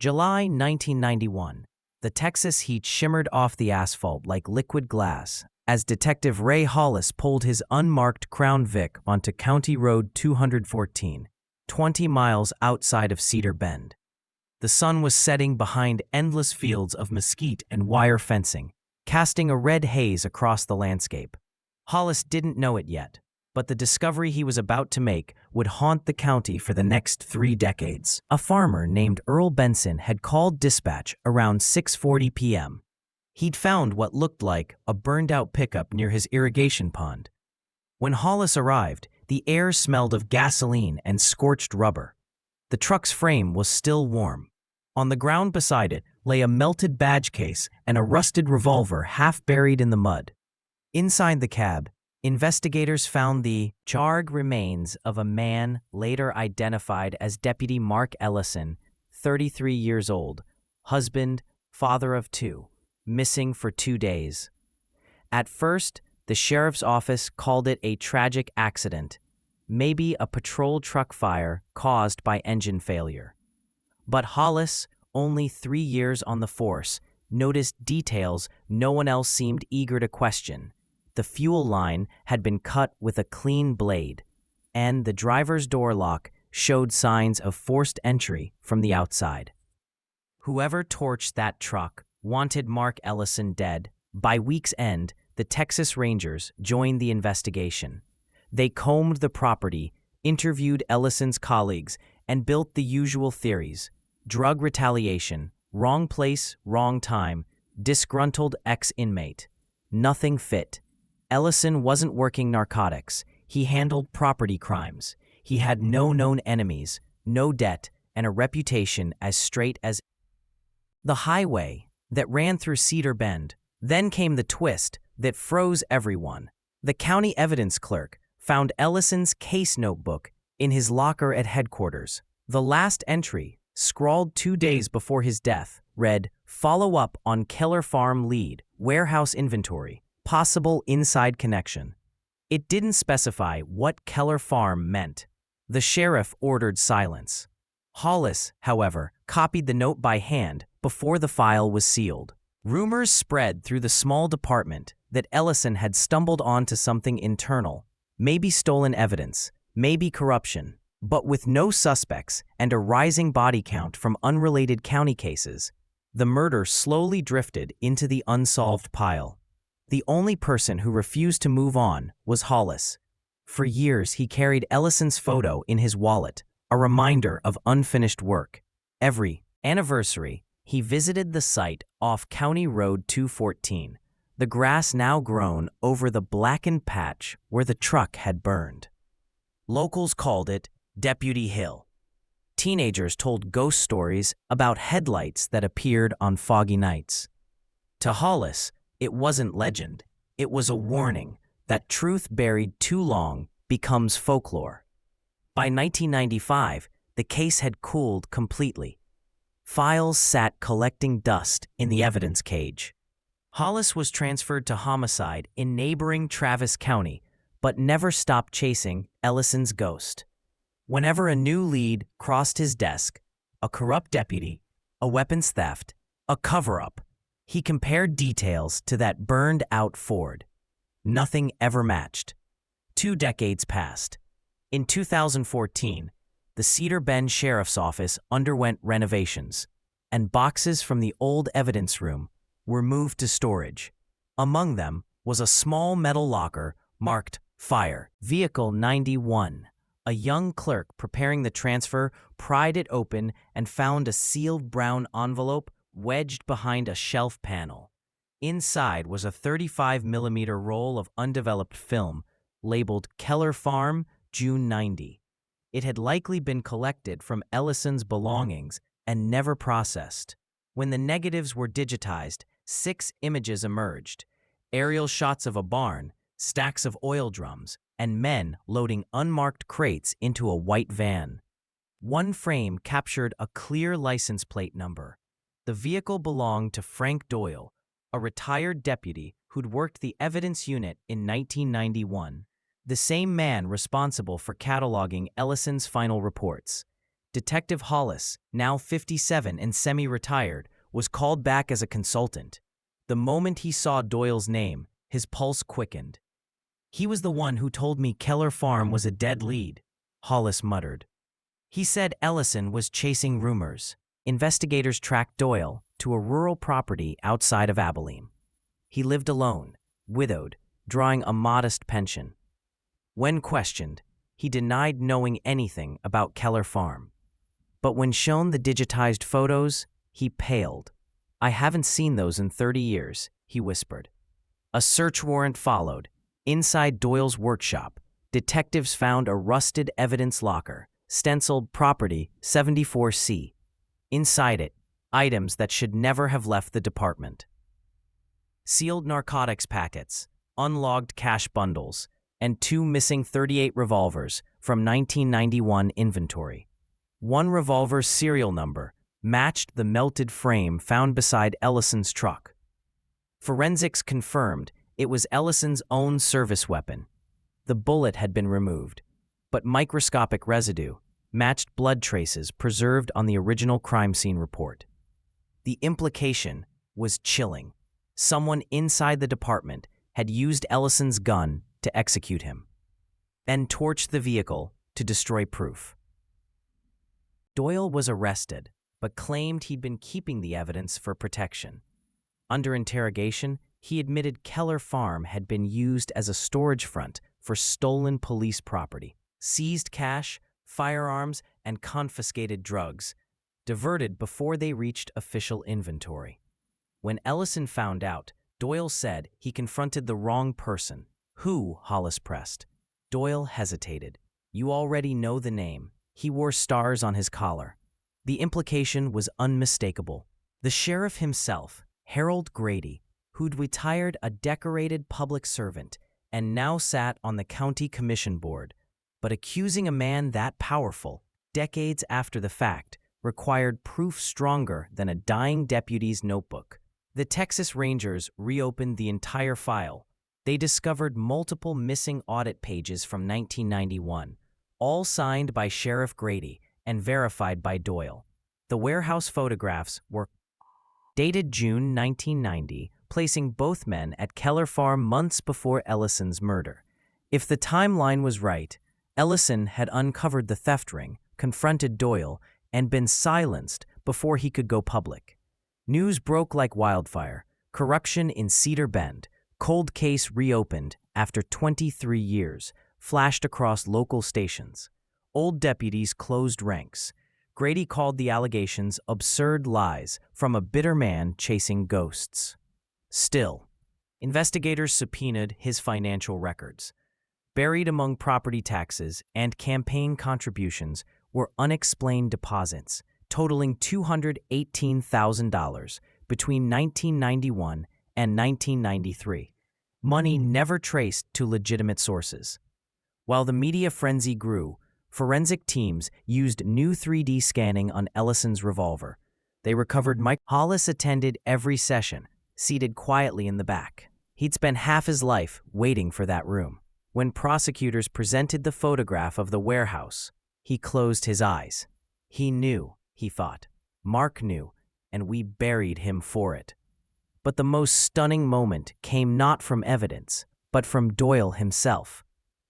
July 1991. The Texas heat shimmered off the asphalt like liquid glass as Detective Ray Hollis pulled his unmarked Crown Vic onto County Road 214, 20 miles outside of Cedar Bend. The sun was setting behind endless fields of mesquite and wire fencing, casting a red haze across the landscape. Hollis didn't know it yet, but the discovery he was about to make would haunt the county for the next 3 decades. A farmer named Earl Benson had called dispatch around 6:40 p.m. He'd found what looked like a burned-out pickup near his irrigation pond. When Hollis arrived, the air smelled of gasoline and scorched rubber. The truck's frame was still warm. On the ground beside it lay a melted badge case and a rusted revolver half buried in the mud. Inside the cab, investigators found the charred remains of a man later identified as Deputy Mark Ellison, 33 years old, husband, father of 2, missing for 2 days. At first, the sheriff's office called it a tragic accident, maybe a patrol truck fire caused by engine failure. But Hollis, only 3 years on the force, noticed details no one else seemed eager to question. The fuel line had been cut with a clean blade, and the driver's door lock showed signs of forced entry from the outside. Whoever torched that truck wanted Mark Ellison dead. By week's end, the Texas Rangers joined the investigation. They combed the property, interviewed Ellison's colleagues, and built the usual theories: drug retaliation, wrong place, wrong time, disgruntled ex-inmate. Nothing fit. Ellison wasn't working narcotics. He handled property crimes. He had no known enemies, no debt, and a reputation as straight as the highway that ran through Cedar Bend. Then came the twist that froze everyone. The county evidence clerk found Ellison's case notebook in his locker at headquarters. The last entry, scrawled 2 days before his death, read, "Follow up on Keller Farm lead, warehouse inventory. Possible inside connection." It didn't specify what Keller Farm meant. The sheriff ordered silence. Hollis, however, copied the note by hand before the file was sealed. Rumors spread through the small department that Ellison had stumbled onto something internal, maybe stolen evidence, maybe corruption. But with no suspects and a rising body count from unrelated county cases, the murder slowly drifted into the unsolved pile. The only person who refused to move on was Hollis. For years, he carried Ellison's photo in his wallet, a reminder of unfinished work. Every anniversary, he visited the site off County Road 214, the grass now grown over the blackened patch where the truck had burned. Locals called it Deputy Hill. Teenagers told ghost stories about headlights that appeared on foggy nights. To Hollis, it wasn't legend. It was a warning that truth buried too long becomes folklore. By 1995, the case had cooled completely. Files sat collecting dust in the evidence cage. Hollis was transferred to homicide in neighboring Travis County, but never stopped chasing Ellison's ghost. Whenever a new lead crossed his desk, a corrupt deputy, a weapons theft, a cover-up, he compared details to that burned-out Ford. Nothing ever matched. 2 decades passed. In 2014, the Cedar Bend Sheriff's Office underwent renovations, and boxes from the old evidence room were moved to storage. Among them was a small metal locker marked Fire Vehicle 91. A young clerk preparing the transfer pried it open and found a sealed brown envelope wedged behind a shelf panel. Inside was a 35mm roll of undeveloped film labeled Keller Farm, June 90. It had likely been collected from Ellison's belongings and never processed. When the negatives were digitized, 6 images emerged: aerial shots of a barn, stacks of oil drums, and men loading unmarked crates into a white van. One frame captured a clear license plate number. The vehicle belonged to Frank Doyle, a retired deputy who'd worked the evidence unit in 1991, the same man responsible for cataloging Ellison's final reports. Detective Hollis, now 57 and semi-retired, was called back as a consultant. The moment he saw Doyle's name, his pulse quickened. "He was the one who told me Keller Farm was a dead lead," Hollis muttered. He said Ellison was chasing rumors. Investigators tracked Doyle to a rural property outside of Abilene. He lived alone, widowed, drawing a modest pension. When questioned, he denied knowing anything about Keller Farm. But when shown the digitized photos, he paled. "I haven't seen those in 30 years, he whispered. A search warrant followed. Inside Doyle's workshop, detectives found a rusted evidence locker, stenciled Property 74C. Inside it, items that should never have left the department. Sealed narcotics packets, unlogged cash bundles, and 2 missing .38 revolvers from 1991 inventory. One revolver's serial number matched the melted frame found beside Ellison's truck. Forensics confirmed it was Ellison's own service weapon. The bullet had been removed, but microscopic residue matched blood traces preserved on the original crime scene report. The implication was chilling. Someone inside the department had used Ellison's gun to execute him, then torched the vehicle to destroy proof. Doyle was arrested, but claimed he'd been keeping the evidence for protection. Under interrogation, he admitted Keller Farm had been used as a storage front for stolen police property, seized cash, firearms, and confiscated drugs, diverted before they reached official inventory. When Ellison found out, Doyle said he confronted the wrong person. "Who?" Hollis pressed. Doyle hesitated. "You already know the name. He wore stars on his collar." The implication was unmistakable. The sheriff himself, Harold Grady, who'd retired a decorated public servant and now sat on the county commission board. But accusing a man that powerful, decades after the fact, required proof stronger than a dying deputy's notebook. The Texas Rangers reopened the entire file. They discovered multiple missing audit pages from 1991, all signed by Sheriff Grady and verified by Doyle. The warehouse photographs were dated June 1990, placing both men at Keller Farm months before Ellison's murder. If the timeline was right, Ellison had uncovered the theft ring, confronted Doyle, and been silenced before he could go public. News broke like wildfire. Corruption in Cedar Bend, cold case reopened after 23 years, flashed across local stations. Old deputies closed ranks. Grady called the allegations absurd lies from a bitter man chasing ghosts. Still, investigators subpoenaed his financial records. Buried among property taxes and campaign contributions were unexplained deposits totaling $218,000 between 1991 and 1993. Money never traced to legitimate sources. While the media frenzy grew, forensic teams used new 3D scanning on Ellison's revolver. They recovered Hollis attended every session, seated quietly in the back. He'd spent half his life waiting for that room. When prosecutors presented the photograph of the warehouse, he closed his eyes. He knew, he thought. Mark knew, and we buried him for it. But the most stunning moment came not from evidence, but from Doyle himself.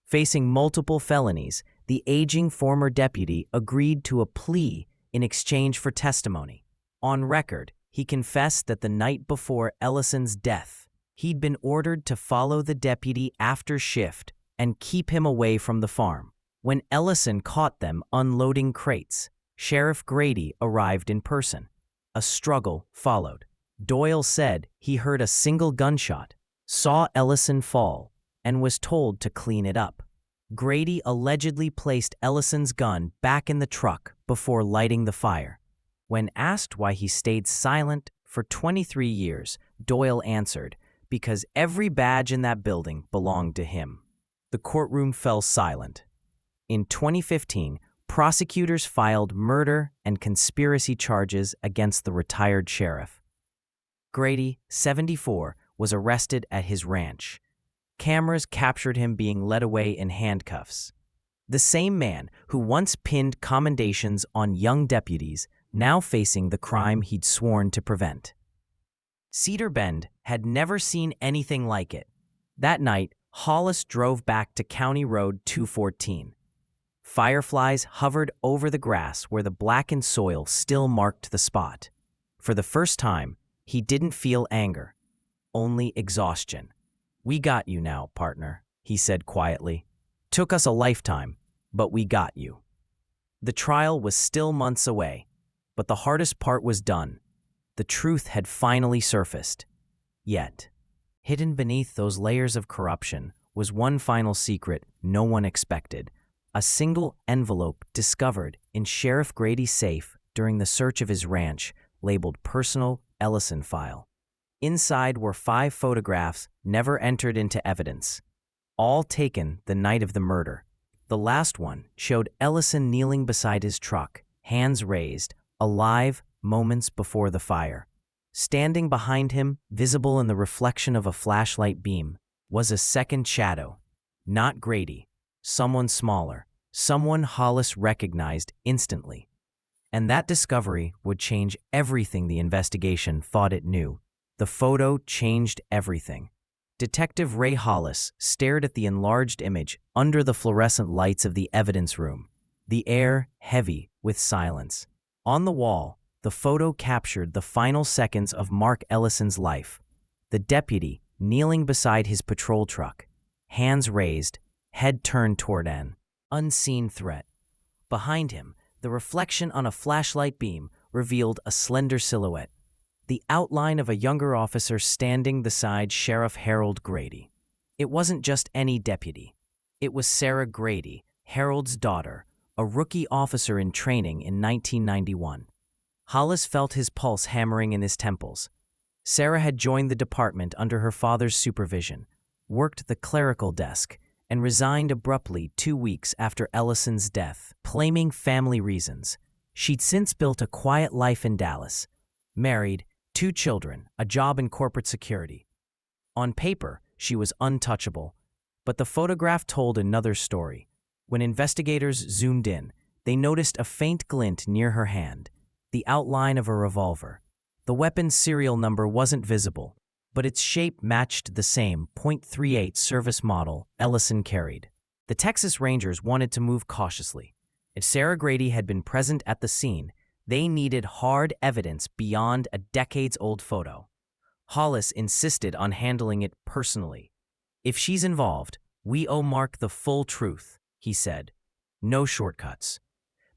Facing multiple felonies, the aging former deputy agreed to a plea in exchange for testimony. On record, he confessed that the night before Ellison's death, he'd been ordered to follow the deputy after shift and keep him away from the farm. When Ellison caught them unloading crates, Sheriff Grady arrived in person. A struggle followed. Doyle said he heard a single gunshot, saw Ellison fall, and was told to clean it up. Grady allegedly placed Ellison's gun back in the truck before lighting the fire. When asked why he stayed silent for 23 years, Doyle answered, "Because every badge in that building belonged to him." The courtroom fell silent. In 2015, prosecutors filed murder and conspiracy charges against the retired sheriff. Grady, 74, was arrested at his ranch. Cameras captured him being led away in handcuffs. The same man who once pinned commendations on young deputies, now facing the crime he'd sworn to prevent. Cedar Bend had never seen anything like it. That night, Hollis drove back to County Road 214. Fireflies hovered over the grass where the blackened soil still marked the spot. For the first time, he didn't feel anger, only exhaustion. "We got you now, partner," he said quietly. "Took us a lifetime, but we got you." The trial was still months away, but the hardest part was done. The truth had finally surfaced. Yet, hidden beneath those layers of corruption was one final secret no one expected: a single envelope discovered in Sheriff Grady's safe during the search of his ranch, labeled Personal Ellison File. Inside were 5 photographs never entered into evidence, all taken the night of the murder. The last one showed Ellison kneeling beside his truck, hands raised, alive moments before the fire. Standing behind him, visible in the reflection of a flashlight beam, was a second shadow. Not Grady, someone smaller, someone Hollis recognized instantly. And that discovery would change everything the investigation thought it knew. The photo changed everything. Detective Ray Hollis stared at the enlarged image under the fluorescent lights of the evidence room, the air heavy with silence. On the wall, the photo captured the final seconds of Mark Ellison's life. The deputy kneeling beside his patrol truck, hands raised, head turned toward an unseen threat. Behind him, the reflection on a flashlight beam revealed a slender silhouette, the outline of a younger officer standing beside Sheriff Harold Grady. It wasn't just any deputy. It was Sarah Grady, Harold's daughter, a rookie officer in training in 1991. Hollis felt his pulse hammering in his temples. Sarah had joined the department under her father's supervision, worked the clerical desk, and resigned abruptly 2 weeks after Ellison's death, claiming family reasons. She'd since built a quiet life in Dallas, married, 2 children, a job in corporate security. On paper, she was untouchable, but the photograph told another story. When investigators zoomed in, they noticed a faint glint near her hand, the outline of a revolver. The weapon's serial number wasn't visible, but its shape matched the same .38 service model Ellison carried. The Texas Rangers wanted to move cautiously. If Sarah Grady had been present at the scene, they needed hard evidence beyond a decades-old photo. Hollis insisted on handling it personally. "If she's involved, we owe Mark the full truth," he said. "No shortcuts."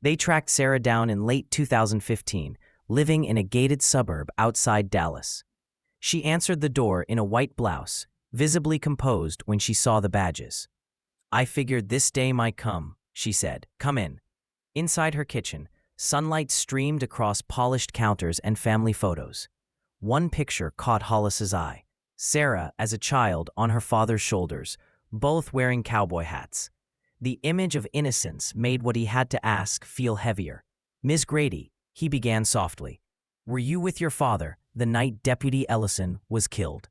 They tracked Sarah down in late 2015, living in a gated suburb outside Dallas. She answered the door in a white blouse, visibly composed when she saw the badges. "I figured this day might come," she said. "Come in." Inside her kitchen, sunlight streamed across polished counters and family photos. One picture caught Hollis's eye: Sarah as a child on her father's shoulders, both wearing cowboy hats. The image of innocence made what he had to ask feel heavier. "Miss Grady," he began softly, "were you with your father the night Deputy Ellison was killed?"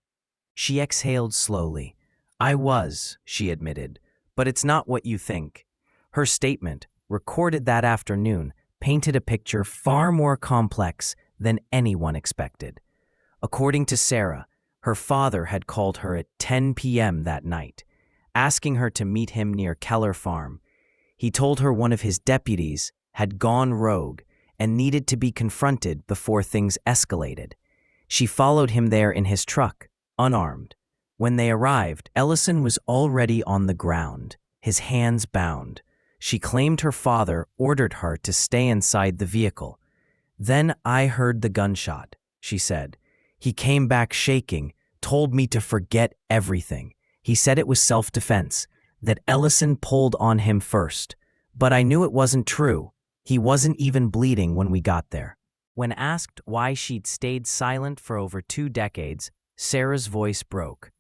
She exhaled slowly. "I was," she admitted, "but it's not what you think." Her statement, recorded that afternoon, painted a picture far more complex than anyone expected. According to Sarah, her father had called her at 10 p.m. that night, asking her to meet him near Keller Farm. He told her one of his deputies had gone rogue and needed to be confronted before things escalated. She followed him there in his truck, unarmed. When they arrived, Ellison was already on the ground, his hands bound. She claimed her father ordered her to stay inside the vehicle. "Then I heard the gunshot," she said. "He came back shaking, told me to forget everything. He said it was self-defense, that Ellison pulled on him first. But I knew it wasn't true. He wasn't even bleeding when we got there." When asked why she'd stayed silent for over 2 decades, Sarah's voice broke.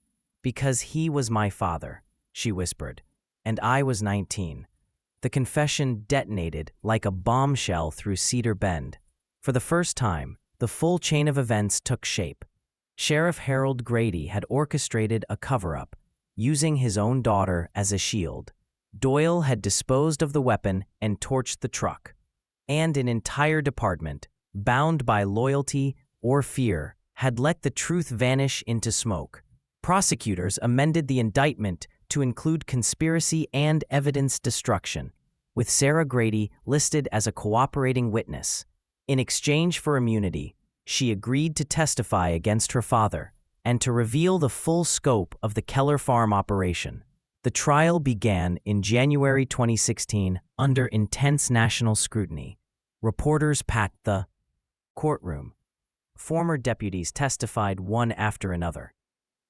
"Because he was my father," she whispered, "and I was 19. The confession detonated like a bombshell through Cedar Bend. For the first time, the full chain of events took shape. Sheriff Harold Grady had orchestrated a cover-up, using his own daughter as a shield. Doyle had disposed of the weapon and torched the truck. And an entire department, bound by loyalty or fear, had let the truth vanish into smoke. Prosecutors amended the indictment to include conspiracy and evidence destruction, with Sarah Grady listed as a cooperating witness. In exchange for immunity, she agreed to testify against her father and to reveal the full scope of the Keller Farm operation. The trial began in January 2016 under intense national scrutiny. Reporters packed the courtroom. Former deputies testified one after another.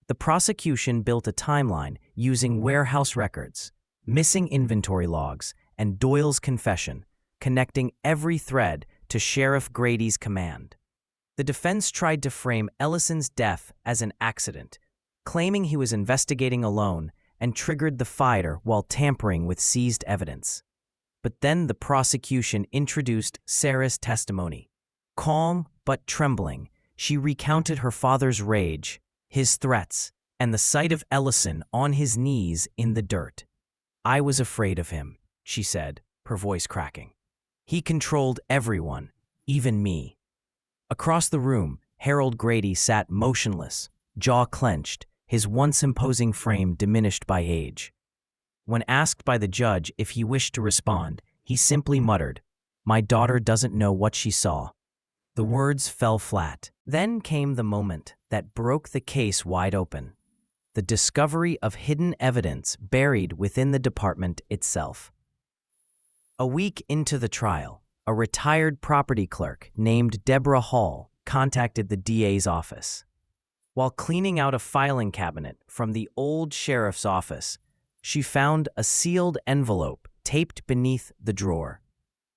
The prosecution built a timeline using warehouse records, missing inventory logs, and Doyle's confession, connecting every thread to Sheriff Grady's command. The defense tried to frame Ellison's death as an accident, claiming he was investigating alone and triggered the fire while tampering with seized evidence. But then the prosecution introduced Sarah's testimony. Calm but trembling, she recounted her father's rage, his threats, and the sight of Ellison on his knees in the dirt. "I was afraid of him," she said, her voice cracking. "He controlled everyone, even me." Across the room, Harold Grady sat motionless, jaw clenched, his once imposing frame diminished by age. When asked by the judge if he wished to respond, he simply muttered, "My daughter doesn't know what she saw." The words fell flat. Then came the moment that broke the case wide open. The discovery of hidden evidence buried within the department itself. A week into the trial, a retired property clerk named Deborah Hall contacted the DA's office. While cleaning out a filing cabinet from the old sheriff's office, she found a sealed envelope taped beneath the drawer.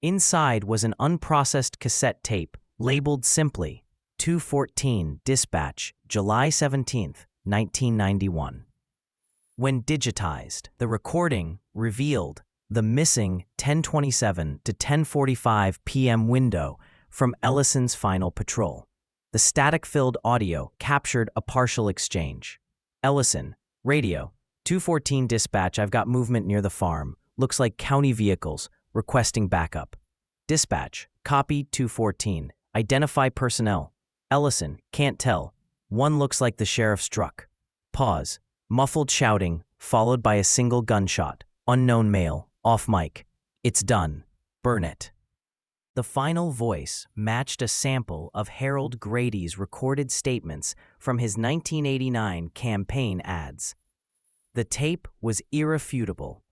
Inside was an unprocessed cassette tape labeled simply 214 Dispatch, July 17, 1991. When digitized, the recording revealed the missing 10:27 to 10:45 p.m. window from Ellison's final patrol. The static-filled audio captured a partial exchange. Ellison, radio, 214 Dispatch, I've got movement near the farm. Looks like county vehicles, requesting backup. Dispatch, copy 214. Identify personnel. Ellison, can't tell. One looks like the sheriff's truck. Pause. Muffled shouting, followed by a single gunshot. Unknown male, off mic. It's done. Burn it. The final voice matched a sample of Harold Grady's recorded statements from his 1989 campaign ads. The tape was irrefutable.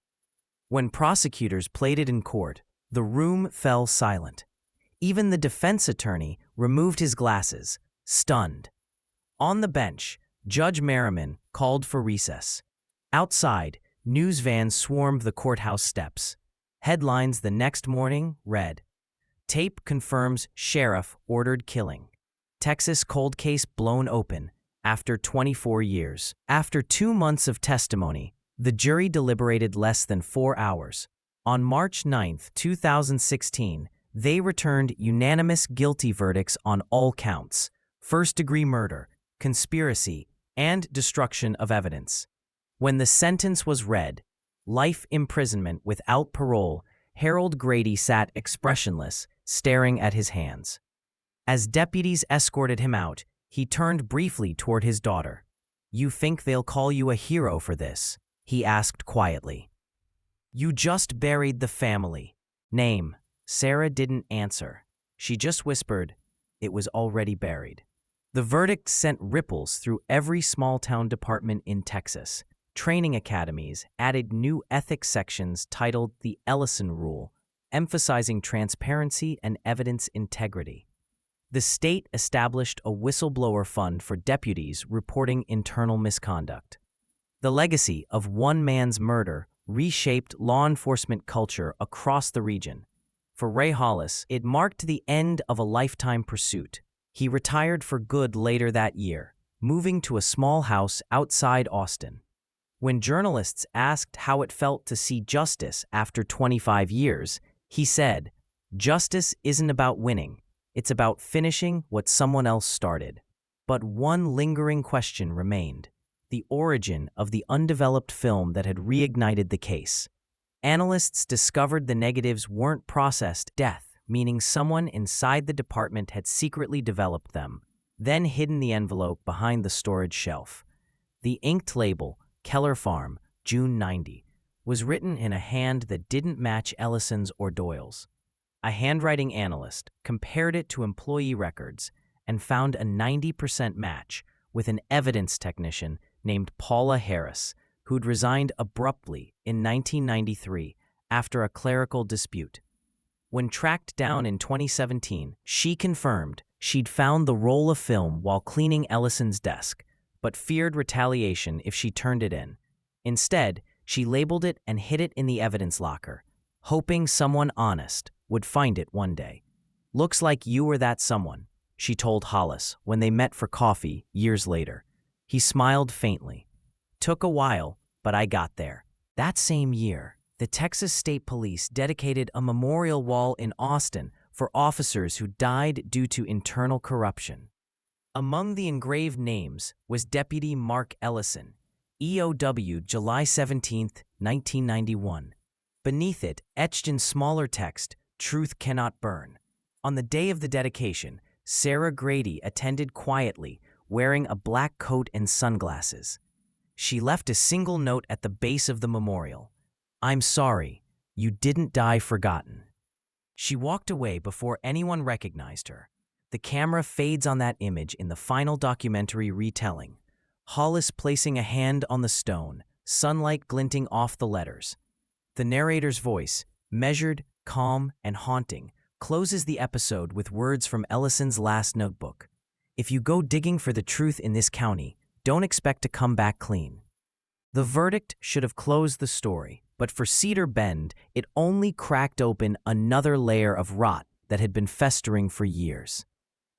When prosecutors played it in court, the room fell silent. Even the defense attorney removed his glasses, stunned. On the bench, Judge Merriman called for recess. Outside, news vans swarmed the courthouse steps. Headlines the next morning read, "Tape confirms sheriff ordered killing. Texas cold case blown open after 24 years." After 2 months of testimony, the jury deliberated less than 4 hours. On March 9, 2016, they returned unanimous guilty verdicts on all counts: first-degree murder, conspiracy, and destruction of evidence. When the sentence was read, life imprisonment without parole, Harold Grady sat expressionless, staring at his hands. As deputies escorted him out, he turned briefly toward his daughter. "You think they'll call you a hero for this?" he asked quietly. "You just buried the family. Name." Sarah didn't answer. She just whispered, "It was already buried." The verdict sent ripples through every small-town department in Texas. Training academies added new ethics sections titled the Ellison Rule, emphasizing transparency and evidence integrity. The state established a whistleblower fund for deputies reporting internal misconduct. The legacy of one man's murder reshaped law enforcement culture across the region. For Ray Hollis, it marked the end of a lifetime pursuit. He retired for good later that year, moving to a small house outside Austin. When journalists asked how it felt to see justice after 25 years, he said, "Justice isn't about winning. It's about finishing what someone else started." But one lingering question remained: the origin of the undeveloped film that had reignited the case. Analysts discovered the negatives weren't processed death, meaning someone inside the department had secretly developed them, then hidden the envelope behind the storage shelf. The inked label, Keller Farm, June 90, was written in a hand that didn't match Ellison's or Doyle's. A handwriting analyst compared it to employee records and found a 90% match with an evidence technician named Paula Harris, who'd resigned abruptly in 1993 after a clerical dispute. When tracked down in 2017, she confirmed she'd found the roll of film while cleaning Ellison's desk, but feared retaliation if she turned it in. Instead, she labeled it and hid it in the evidence locker, hoping someone honest would find it one day. "Looks like you were that someone," she told Hollis when they met for coffee years later. He smiled faintly. "Took a while, but I got there." That same year, the Texas State Police dedicated a memorial wall in Austin for officers who died due to internal corruption. Among the engraved names was Deputy Mark Ellison, EOW, July 17, 1991. Beneath it, etched in smaller text, "Truth cannot burn." On the day of the dedication, Sarah Grady attended quietly, wearing a black coat and sunglasses. She left a single note at the base of the memorial. "I'm sorry, you didn't die forgotten." She walked away before anyone recognized her. The camera fades on that image in the final documentary retelling. Hollis placing a hand on the stone, sunlight glinting off the letters. The narrator's voice, measured, calm, and haunting, closes the episode with words from Ellison's last notebook. "If you go digging for the truth in this county, don't expect to come back clean." The verdict should have closed the story, but for Cedar Bend, it only cracked open another layer of rot that had been festering for years.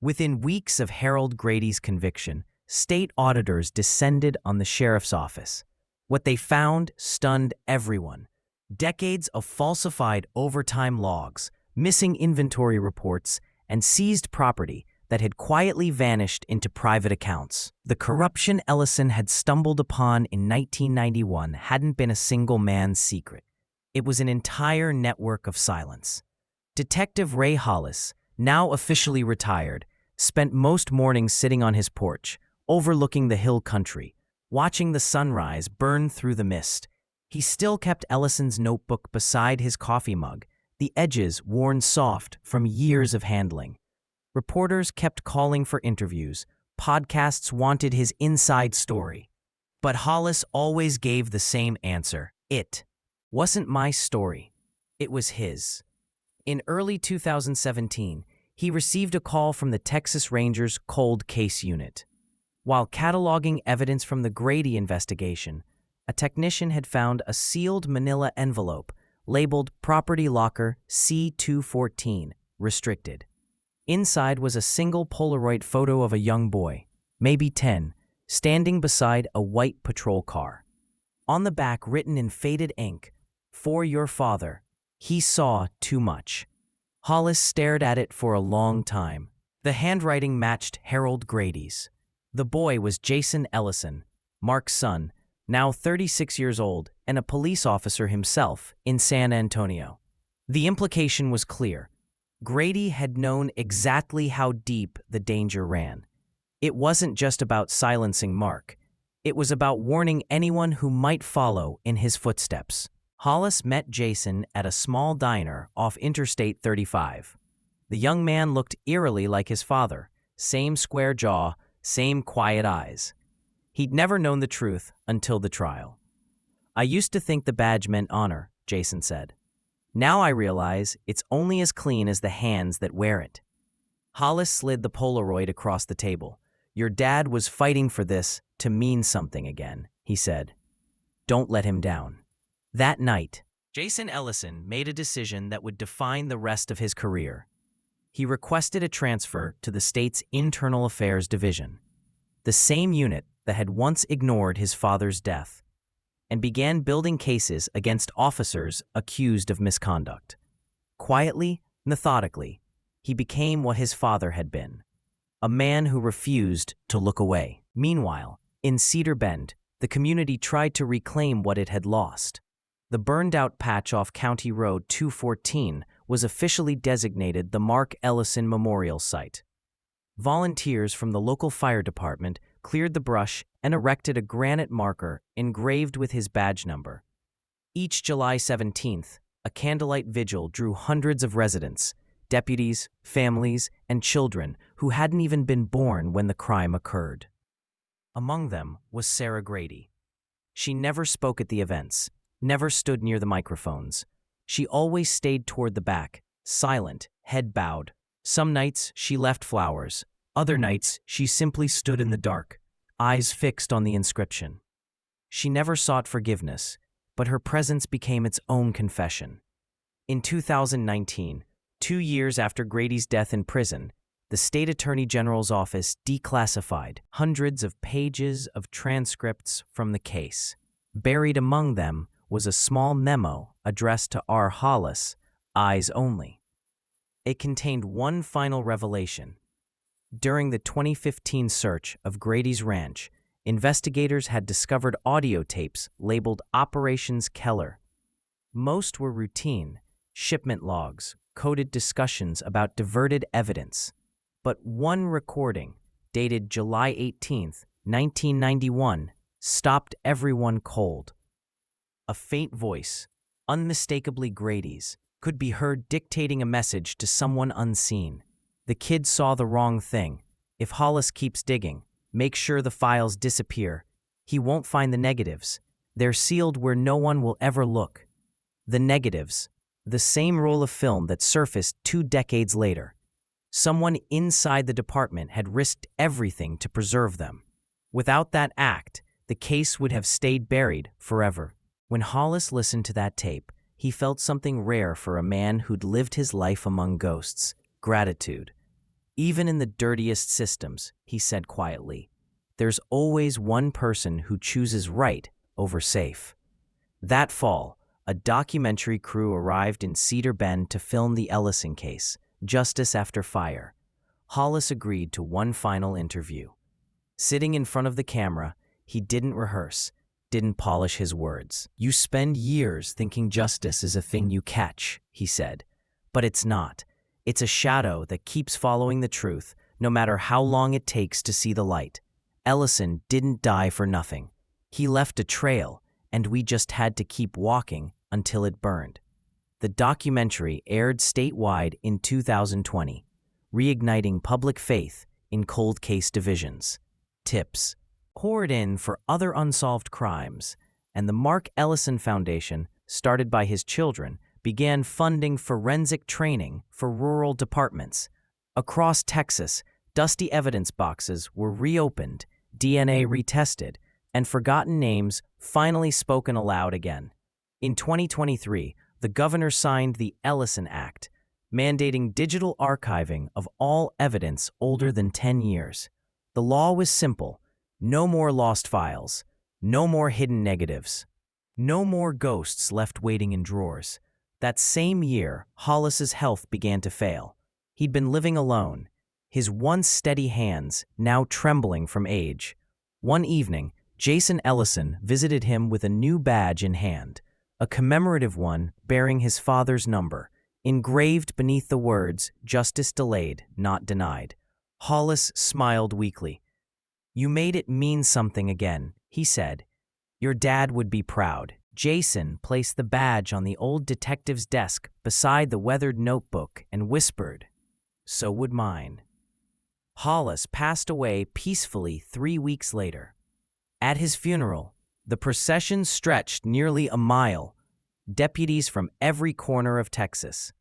Within weeks of Harold Grady's conviction, state auditors descended on the sheriff's office. What they found stunned everyone. Decades of falsified overtime logs, missing inventory reports, and seized property that had quietly vanished into private accounts. The corruption Ellison had stumbled upon in 1991 hadn't been a single man's secret. It was an entire network of silence. Detective Ray Hollis, now officially retired, spent most mornings sitting on his porch, overlooking the hill country, watching the sunrise burn through the mist. He still kept Ellison's notebook beside his coffee mug, the edges worn soft from years of handling. Reporters kept calling for interviews. Podcasts wanted his inside story. But Hollis always gave the same answer. "It wasn't my story. It was his." In early 2017, he received a call from the Texas Rangers Cold Case Unit. While cataloging evidence from the Grady investigation, a technician had found a sealed manila envelope labeled Property Locker C214, restricted. Inside was a single Polaroid photo of a young boy, maybe 10, standing beside a white patrol car. On the back, written in faded ink, "For your father, he saw too much." Hollis stared at it for a long time. The handwriting matched Harold Grady's. The boy was Jason Ellison, Mark's son, now 36 years old and a police officer himself in San Antonio. The implication was clear. Grady had known exactly how deep the danger ran. It wasn't just about silencing Mark. It was about warning anyone who might follow in his footsteps. Hollis met Jason at a small diner off Interstate 35. The young man looked eerily like his father, same square jaw, same quiet eyes. He'd never known the truth until the trial. "I used to think the badge meant honor," Jason said. "Now I realize it's only as clean as the hands that wear it." Hollis slid the Polaroid across the table. "Your dad was fighting for this to mean something again," he said. "Don't let him down." That night, Jason Ellison made a decision that would define the rest of his career. He requested a transfer to the state's Internal Affairs Division, the same unit that had once ignored his father's death, and began building cases against officers accused of misconduct. Quietly, methodically, he became what his father had been, a man who refused to look away. Meanwhile, in Cedar Bend, the community tried to reclaim what it had lost. The burned-out patch off County Road 214 was officially designated the Mark Ellison Memorial Site. Volunteers from the local fire department cleared the brush and erected a granite marker engraved with his badge number. Each July 17th, a candlelight vigil drew hundreds of residents, deputies, families, and children who hadn't even been born when the crime occurred. Among them was Sarah Grady. She never spoke at the events, never stood near the microphones. She always stayed toward the back, silent, head bowed. Some nights she left flowers. Other nights she simply stood in the dark, eyes fixed on the inscription. She never sought forgiveness, but her presence became its own confession. In 2019, 2 years after Grady's death in prison, the State Attorney General's office declassified hundreds of pages of transcripts from the case. Buried among them was a small memo addressed to R. Hollis, eyes only. It contained one final revelation. During the 2015 search of Grady's ranch, investigators had discovered audio tapes labeled Operations Keller. Most were routine, shipment logs, coded discussions about diverted evidence. But one recording, dated July 18, 1991, stopped everyone cold. A faint voice, unmistakably Grady's, could be heard dictating a message to someone unseen. The kid saw the wrong thing. If Hollis keeps digging, make sure the files disappear. He won't find the negatives. They're sealed where no one will ever look. The negatives, the same roll of film that surfaced 2 decades later. Someone inside the department had risked everything to preserve them. Without that act, the case would have stayed buried forever. When Hollis listened to that tape, he felt something rare for a man who'd lived his life among ghosts: gratitude. Even in the dirtiest systems, he said quietly, there's always one person who chooses right over safe. That fall, a documentary crew arrived in Cedar Bend to film the Ellison case, Justice After Fire. Hollis agreed to one final interview. Sitting in front of the camera, he didn't rehearse, didn't polish his words. You spend years thinking justice is a thing you catch, he said. But it's not. It's a shadow that keeps following the truth, no matter how long it takes to see the light. Ellison didn't die for nothing. He left a trail, and we just had to keep walking until it burned. The documentary aired statewide in 2020, reigniting public faith in cold case divisions. Tips poured in for other unsolved crimes, and the Mark Ellison Foundation, started by his children, began funding forensic training for rural departments. Across Texas, dusty evidence boxes were reopened, DNA retested, and forgotten names finally spoken aloud again. In 2023, the governor signed the Ellison Act, mandating digital archiving of all evidence older than 10 years. The law was simple: no more lost files, no more hidden negatives, no more ghosts left waiting in drawers. That same year, Hollis's health began to fail. He'd been living alone, his once steady hands now trembling from age. One evening, Jason Ellison visited him with a new badge in hand, a commemorative one bearing his father's number, engraved beneath the words, "Justice delayed, not denied." Hollis smiled weakly. "You made it mean something again," he said. "Your dad would be proud." Jason placed the badge on the old detective's desk beside the weathered notebook and whispered, "So would mine." Hollis passed away peacefully 3 weeks later. At his funeral, the procession stretched nearly a mile. Deputies from every corner of Texas,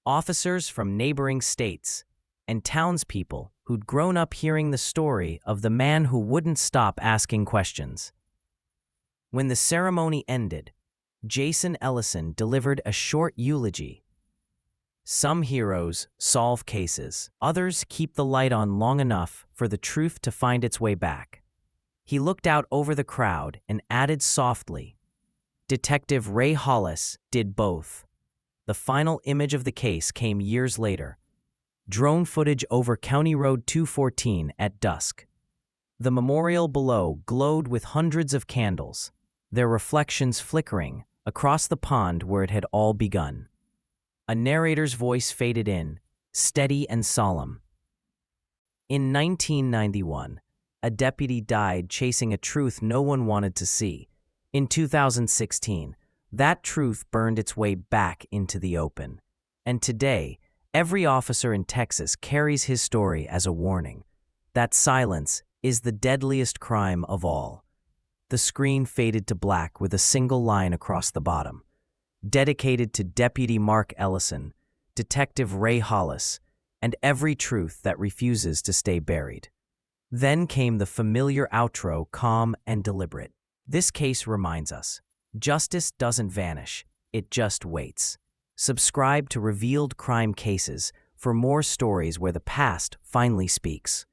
officers from neighboring states, and townspeople who'd grown up hearing the story of the man who wouldn't stop asking questions. When the ceremony ended, Jason Ellison delivered a short eulogy. Some heroes solve cases, others keep the light on long enough for the truth to find its way back. He looked out over the crowd and added softly, "Detective Ray Hollis did both." The final image of the case came years later. Drone footage over County Road 214 at dusk. The memorial below glowed with hundreds of candles, their reflections flickering across the pond where it had all begun. A narrator's voice faded in, steady and solemn. In 1991, a deputy died chasing a truth no one wanted to see. In 2016, that truth burned its way back into the open. And today, every officer in Texas carries his story as a warning. That silence is the deadliest crime of all. The screen faded to black with a single line across the bottom. Dedicated to Deputy Mark Ellison, Detective Ray Hollis, and every truth that refuses to stay buried. Then came the familiar outro, calm and deliberate. This case reminds us, justice doesn't vanish, it just waits. Subscribe to Revealed Crime Cases for more stories where the past finally speaks.